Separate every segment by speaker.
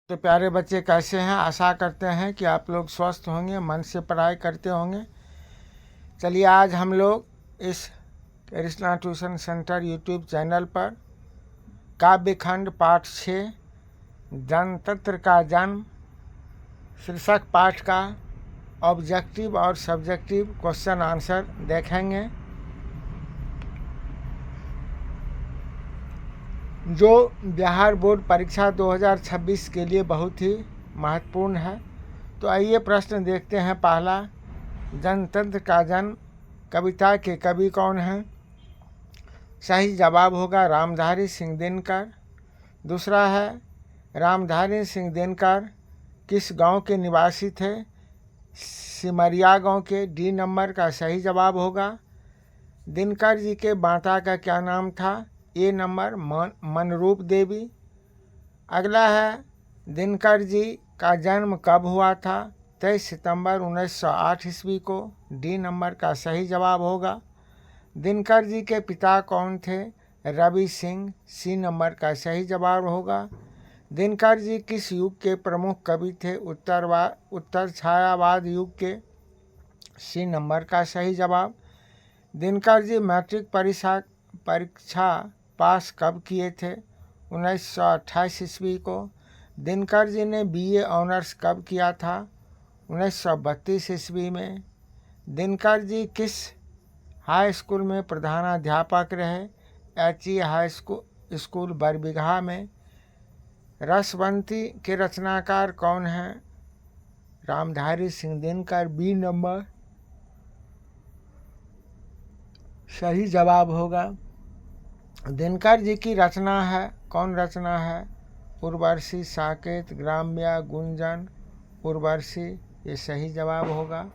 Speaker 1: तो प्यारे बच्चे कैसे हैं? आशा करते हैं कि आप लोग स्वस्थ होंगे, मन से पढ़ाई करते होंगे। चलिए आज हम लोग इस Krishna tuition centre YouTube channel पर काव्यखंड पाठ 6 जनतंत्र का जन्म शीर्षक पाठ का ऑब्जेक्टिव और सब्जेक्टिव क्वेश्चन आंसर देखेंगे, जो बिहार बोर्ड परीक्षा 2026 के लिए बहुत ही महत्वपूर्ण है। तो आइए प्रश्न देखते हैं। पहला, जनतंत्र का जन्म कविता के कवि कौन हैं? सही जवाब होगा रामधारी सिंह दिनकर। दूसरा है, रामधारी सिंह दिनकर किस गांव के निवासी थे? सिमरिया गांव के। डी नंबर का सही जवाब होगा। दिनकर जी के माता का क्या नाम था? ए नंबर मनरूप देवी। अगला है, दिनकर जी का जन्म कब हुआ था? 23 सितंबर 1908 ईस्वी को। डी नंबर का सही जवाब होगा। दिनकर जी के पिता कौन थे? रवि सिंह। सी नंबर का सही जवाब होगा। दिनकर जी किस युग के प्रमुख कवि थे? उत्तर छायावाद युग के। सी नंबर का सही जवाब। दिनकर जी मैट्रिक परीक्षा पास कब किए थे? 1928 ईस्वी को। दिनकर जी ने बीए ऑनर्स कब किया था? 1932 ईस्वी में। दिनकर जी किस हाई स्कूल में प्रधानाध्यापक रहे? HE हाई स्कूल बरबीघा में। रसवंती के रचनाकार कौन हैं? रामधारी सिंह दिनकर। बी नंबर सही जवाब होगा। दिनकर जी की रचना है, कौन रचना है? उर्वशी, साकेत, ग्राम्या, गुंजन, उर्वशी, ये सही जवाब होगा।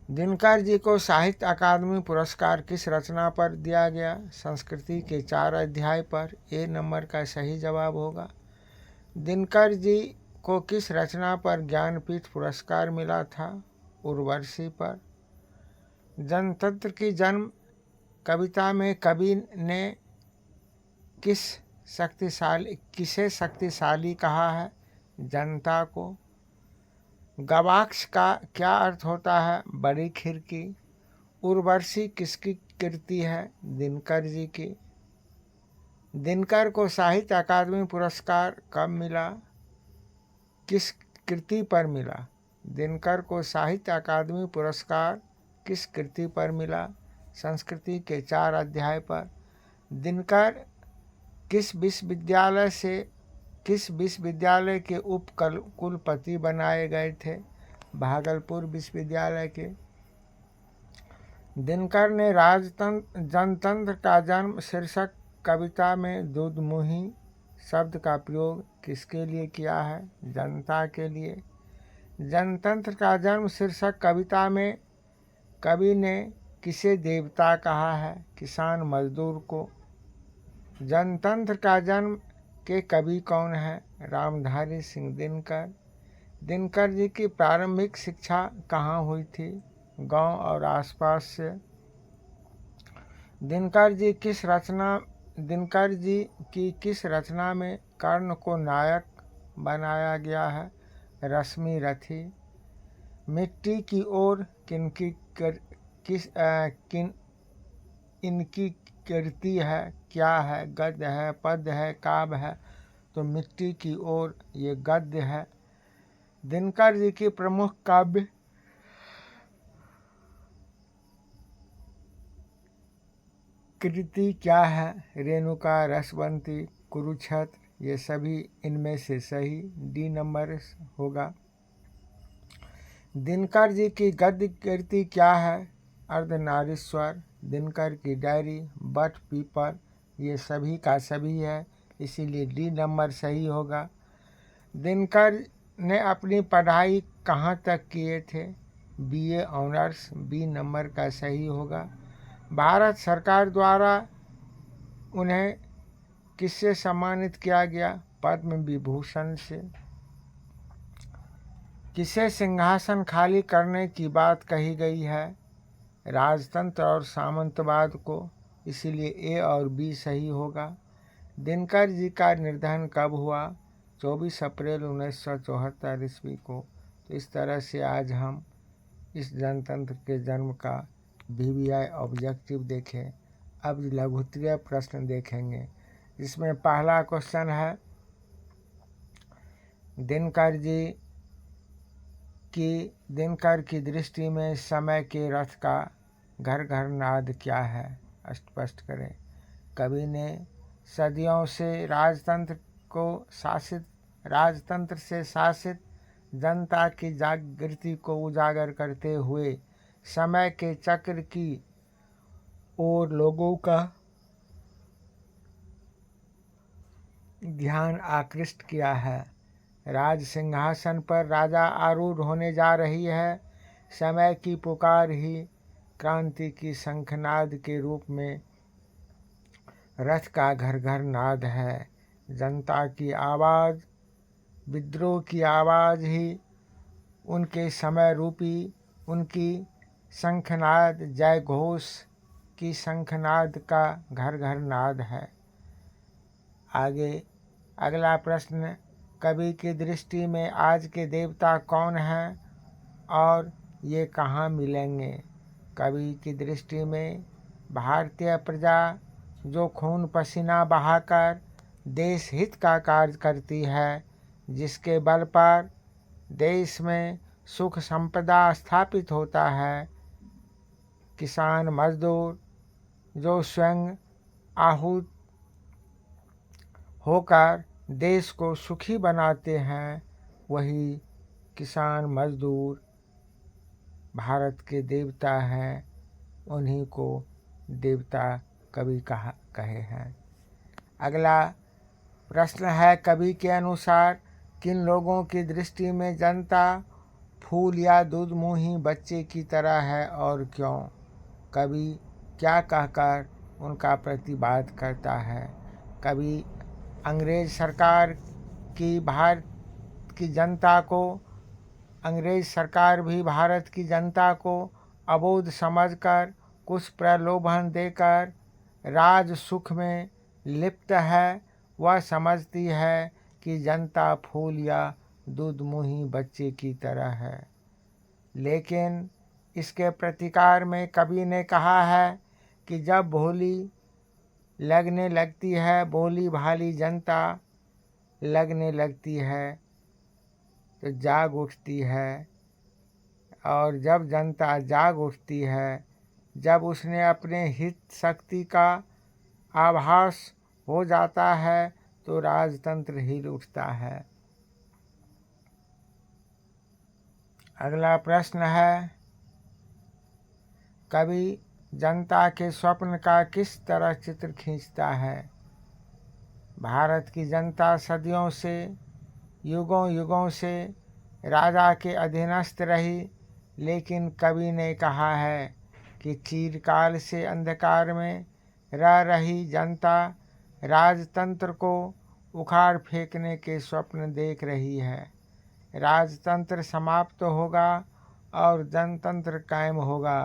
Speaker 1: दिनकर जी को साहित्य अकादमी पुरस्कार किस रचना पर दिया गया? संस्कृति के 4 अध्याय पर। ए नंबर का सही जवाब होगा। दिनकर जी को किस रचना पर ज्ञानपीठ पुरस्कार मिला था? उर्वशी पर। जनतंत्र की जन्म कविता में कवि ने किसे शक्तिशाली कहा है? जनता को। गवाक्ष का क्या अर्थ होता है? बड़ी खिड़की। उर्वशी किसकी कृति है? दिनकर जी की। दिनकर को साहित्य अकादमी पुरस्कार कब मिला? किस कृति पर मिला? दिनकर को साहित्य अकादमी पुरस्कार किस कृति पर मिला? संस्कृति के 4 अध्याय पर। दिनकर किस विश्वविद्यालय के उप कुलपति बनाए गए थे? भागलपुर विश्वविद्यालय के। दिनकर ने जनतंत्र का जन्म शीर्षक कविता में दूधमुही शब्द का प्रयोग किसके लिए किया है? जनता के लिए। जनतंत्र का जन्म शीर्षक कविता में कवि ने किसे देवता कहा है? किसान मजदूर को। जनतंत्र का जन्म के कवि कौन है? रामधारी सिंह दिनकर। दिनकर जी की प्रारंभिक शिक्षा कहाँ हुई थी? गांव और आसपास से। दिनकर जी की किस रचना में कर्ण को नायक बनाया गया है? रश्मि रथी। मिट्टी की ओर इनकी कृति है, क्या है? गद्य है, पद्य है, काव्य है? तो मिट्टी की ओर ये गद्य है। दिनकर जी की प्रमुख काव्य कृति क्या है? रेणुका, रसवंती, कुरुक्षेत्र, ये सभी इनमें से सही डी नंबर होगा। दिनकर जी की गद्य कृति क्या है? अर्धनारीश्वर, दिनकर की डायरी, बट पीपर, ये सभी का सभी है, इसीलिए डी नंबर सही होगा। दिनकर ने अपनी पढ़ाई कहाँ तक किए थे? BA honours. बी नंबर का सही होगा। भारत सरकार द्वारा उन्हें किससे सम्मानित किया गया? पद्म विभूषण से। किसे सिंहासन खाली करने की बात कही गई है? राजतंत्र और सामंतवाद को, इसीलिए ए और बी सही होगा। दिनकर जी का निर्धन कब हुआ? 24 अप्रैल 1974 ईस्वी को। तो इस तरह से आज हम इस जनतंत्र के जन्म का VVI ऑब्जेक्टिव देखें। अब लघुत्तरीय प्रश्न देखेंगे, जिसमें पहला क्वेश्चन है, दिनकर की दृष्टि में समय के रथ का घर घर नाद क्या है? स्पष्ट करें। कवि ने सदियों से राजतंत्र से शासित जनता की जागृति को उजागर करते हुए समय के चक्र की ओर लोगों का ध्यान आकृष्ट किया है। राज सिंहासन पर राजा आरूढ़ होने जा रही है। समय की पुकार ही क्रांति की शंखनाद के रूप में रथ का घर घर नाद है। जनता की आवाज़, विद्रोह की आवाज़ ही उनके समय रूपी उनकी शंखनाद, जय घोष की शंखनाद का घर घर नाद है। आगे अगला प्रश्न, कवि की दृष्टि में आज के देवता कौन हैं और ये कहाँ मिलेंगे? कवि की दृष्टि में भारतीय प्रजा जो खून पसीना बहाकर देश हित का कार्य करती है, जिसके बल पर देश में सुख संपदा स्थापित होता है, किसान मजदूर जो स्वयं आहूत होकर देश को सुखी बनाते हैं, वही किसान मजदूर भारत के देवता हैं। उन्हीं को देवता कवि कहे हैं। अगला प्रश्न है, कवि के अनुसार किन लोगों की दृष्टि में जनता फूल या दूधमुंही बच्चे की तरह है और क्यों? कवि क्या कहकर उनका प्रतिवाद करता है? कवि अंग्रेज सरकार की अंग्रेज सरकार भी भारत की जनता को अबोध समझकर कुछ प्रलोभन देकर राज सुख में लिप्त है। वह समझती है कि जनता फूल या दूधमुंही बच्चे की तरह है। लेकिन इसके प्रतिकार में कवि ने कहा है कि जब भोली लगने लगती है, भोली भाली जनता लगने लगती है तो जाग उठती है, और जब जनता जाग उठती है, जब उसने अपने हित शक्ति का आभास हो जाता है, तो राजतंत्र हिल उठता है। अगला प्रश्न है, कवि जनता के स्वप्न का किस तरह चित्र खींचता है? भारत की जनता सदियों से, युगों युगों से राजा के अधीनस्थ रही, लेकिन कवि ने कहा है कि चिरकाल से अंधकार में रह रही जनता राजतंत्र को उखाड़ फेंकने के स्वप्न देख रही है। राजतंत्र समाप्त होगा और जनतंत्र कायम होगा।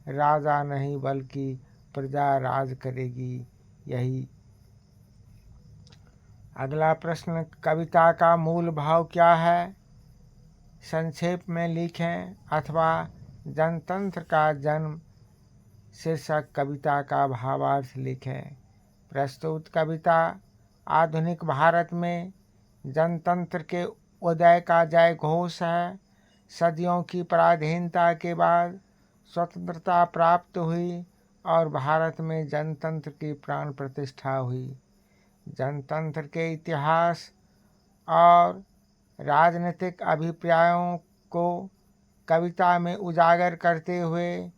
Speaker 1: राजा नहीं बल्कि प्रजा राज करेगी। यही। अगला प्रश्न, कविता का मूल भाव क्या है? संक्षेप में लिखें अथवा जनतंत्र का जन्म शीर्षक कविता का भावार्थ लिखें। प्रस्तुत कविता आधुनिक भारत में जनतंत्र के उदय का जय घोष है। सदियों की पराधीनता के बाद स्वतंत्रता प्राप्त हुई और भारत में जनतंत्र की प्राण प्रतिष्ठा हुई। जनतंत्र के इतिहास और राजनीतिक अभिप्रायों को कविता में उजागर करते हुए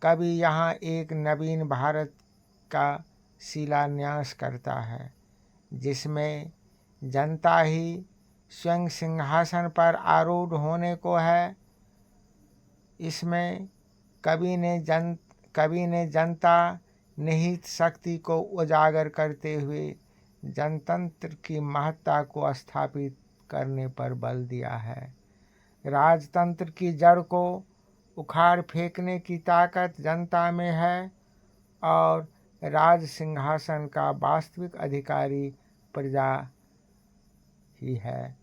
Speaker 1: कवि यहाँ एक नवीन भारत का शिलान्यास करता है, जिसमें जनता ही स्वयं सिंहासन पर आरूढ़ होने को है। इसमें कवि ने जनता निहित शक्ति को उजागर करते हुए जनतंत्र की महत्ता को स्थापित करने पर बल दिया है। राजतंत्र की जड़ को उखाड़ फेंकने की ताकत जनता में है और राज सिंहासन का वास्तविक अधिकारी प्रजा ही है।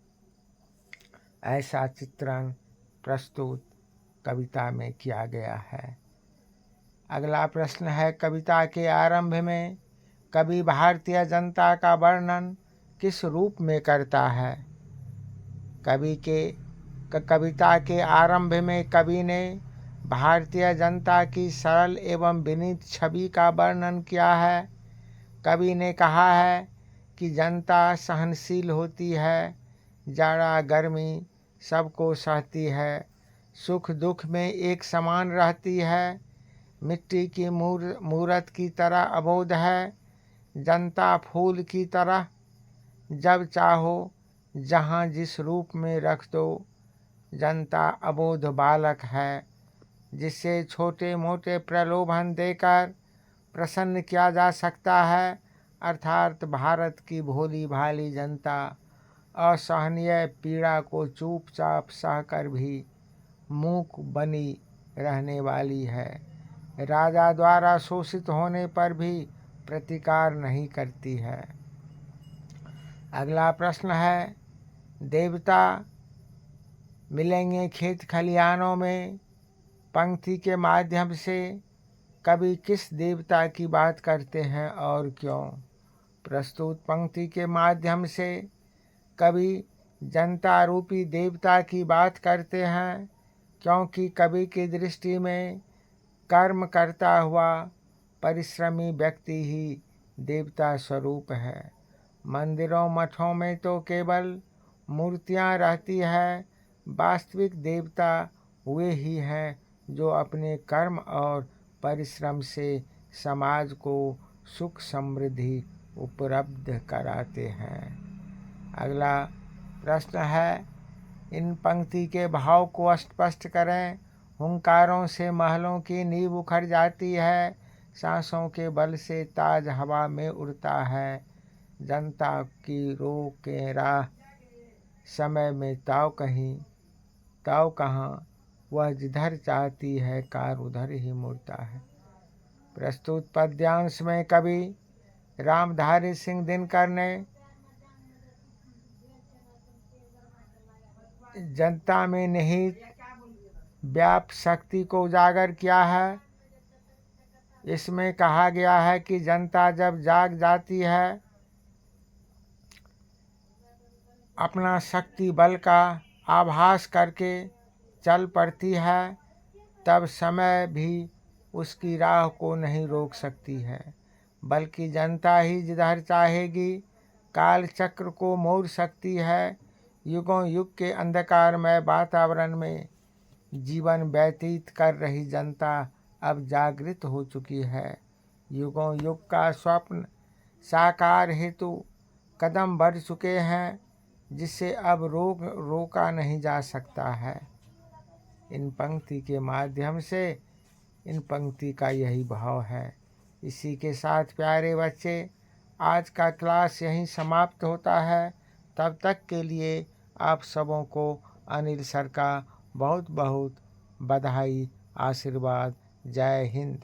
Speaker 1: ऐसा चित्रण प्रस्तुत कविता में किया गया है। अगला प्रश्न है, कविता के आरंभ में कवि भारतीय जनता का वर्णन किस रूप में करता है? कविता के आरंभ में कवि ने भारतीय जनता की सरल एवं विनीत छवि का वर्णन किया है। कवि ने कहा है कि जनता सहनशील होती है, जाड़ा गर्मी सबको सहती है, सुख दुख में एक समान रहती है, मिट्टी की मूरत की तरह अबोध है, जनता फूल की तरह, जब चाहो जहाँ जिस रूप में रख दो, जनता अबोध बालक है, जिसे छोटे मोटे प्रलोभन देकर प्रसन्न किया जा सकता है। अर्थात भारत की भोली भाली जनता असहनीय पीड़ा को चुपचाप सहकर भी मूक बनी रहने वाली है। राजा द्वारा शोषित होने पर भी प्रतिकार नहीं करती है। अगला प्रश्न है, देवता मिलेंगे खेत खलिहानों में पंक्ति के माध्यम से कवि किस देवता की बात करते हैं और क्यों? प्रस्तुत पंक्ति के माध्यम से कवि जनता रूपी देवता की बात करते हैं, क्योंकि कवि की दृष्टि में कर्म करता हुआ परिश्रमी व्यक्ति ही देवता स्वरूप है। मंदिरों मठों में तो केवल मूर्तियां रहती है, वास्तविक देवता वे ही हैं जो अपने कर्म और परिश्रम से समाज को सुख समृद्धि उपलब्ध कराते हैं। अगला प्रश्न है, इन पंक्ति के भाव को स्पष्ट करें। हुंकारों से महलों की नींव उखड़ जाती है, सांसों के बल से ताज हवा में उड़ता है, जनता की रोके राह समय में ताव कहाँ, वह जिधर चाहती है कार उधर ही मुड़ता है। प्रस्तुत पद्यांश में कवि रामधारी सिंह दिनकर ने जनता में निहित व्याप्त शक्ति को उजागर किया है। इसमें कहा गया है कि जनता जब जाग जाती है, अपना शक्ति बल का आभास करके चल पड़ती है, तब समय भी उसकी राह को नहीं रोक सकती है, बल्कि जनता ही जिधर चाहेगी काल चक्र को मोड़ सकती है। युगों युग के अंधकारमय वातावरण में जीवन व्यतीत कर रही जनता अब जागृत हो चुकी है। युगों युग का स्वप्न साकार हेतु कदम बढ़ चुके हैं, जिसे अब रोका नहीं जा सकता है। इन पंक्ति के माध्यम से इन पंक्ति का यही भाव है। इसी के साथ प्यारे बच्चे, आज का क्लास यहीं समाप्त होता है। तब तक के लिए आप सबों को अनिल सर का बहुत बहुत बधाई, आशीर्वाद। जय हिंद।